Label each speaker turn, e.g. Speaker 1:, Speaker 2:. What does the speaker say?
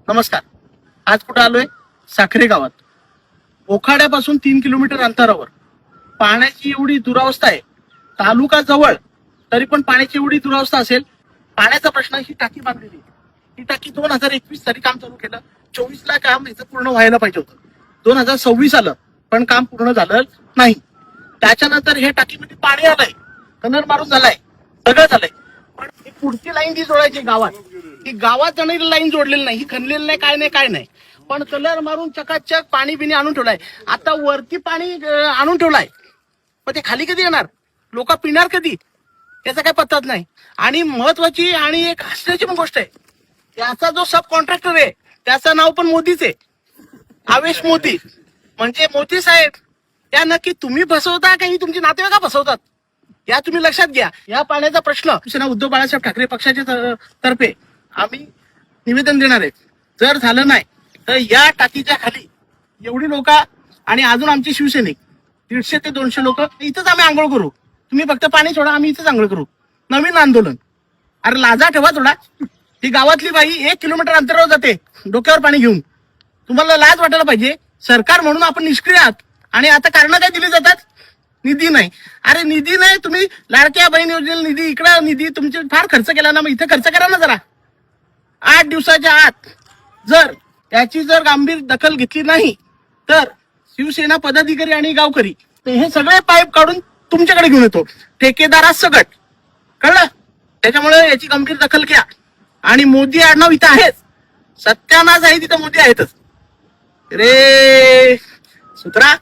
Speaker 1: नमस्कार. आज कुठं आलोय? साखरे गावात. ओखाड्यापासून 3 किलोमीटर अंतरावर पाण्याची एवढी दुरावस्था आहे. तालुका जवळ तरी पण पाण्याची एवढी दुरावस्था असेल. पाण्याचा प्रश्न, ही टाकी बांधलेली. ही टाकी 2021 साली काम चालू केलं. 24 ला काम याचं पूर्ण व्हायला पाहिजे होतं. 2026 आलं पण काम पूर्ण झालं नाही. त्याच्यानंतर हे टाकीमध्ये पाणी आलंय, कनर मारून झालाय, सगळं झालंय. पण ही पुढची लाईन जी जोडायची गावात, ही गावात जाणारी लाईन जोडलेली नाही. ही खणलेली नाही, काय नाही. पण कलर मारून चकाचक पाणी बिणी आणून ठेवलाय. आता वरती पाणी आणून ठेवलाय, पण ते खाली कधी येणार? लोक पिणार कधी? त्याचा काय पत्ताच नाही. आणि महत्वाची आणि एक हसण्याची पण गोष्ट आहे, त्याचा जो सब कॉन्ट्रॅक्टर आहे त्याचं नाव पण मोदीच आहे, आवेश मोदी. म्हणजे मोदी साहेब, त्या नक्की तुम्ही फसवता का ही तुमची नातेवाईक फसवतात? या तुम्ही लक्षात घ्या. या पाण्याचा प्रश्न उद्धव बाळासाहेब ठाकरे पक्षाच्या तर्फे आम्ही निवेदन देणार आहे. जर झालं नाही तर या टाकीच्या खाली एवढी लोक आणि अजून आमचे शिवसैनिक 150 ते 200 लोक इथंच आम्ही आंघोळ करू. तुम्ही फक्त पाणी सोडा, आम्ही इथंच आंघोळ करू. नवीन आंदोलन. अरे लाजा ठेवा थोडा. ही गावातली बाई 1 किलोमीटर अंतरावर जाते डोक्यावर पाणी घेऊन. तुम्हाला लाज वाटायला पाहिजे. सरकार म्हणून आपण निष्क्रिय आहात आणि आता कारण काय दिली जातात? निधी नाही. अरे निधी नाही, तुम्ही लाडक्या बहीण योजनेला निधी, इकडे निधी तुमचे फार खर्च केला ना, मग इथे खर्च करा ना जरा. 8 दिवसाच्या आत जर त्याची गांभीर दखल घेतली नाही तर शिवसेना पदाधिकारी आणि गावकरी हे सगळे पाईप काढून तुमच्याकडे घेऊन येतो, ठेकेदारास सकट. कळलं? त्याच्यामुळे याची गंभीर दखल घ्या. आणि मोदी आडनाव इथं आहेच, सत्यानाश आहे तिथं मोदी आहेतच रे. सुधरा.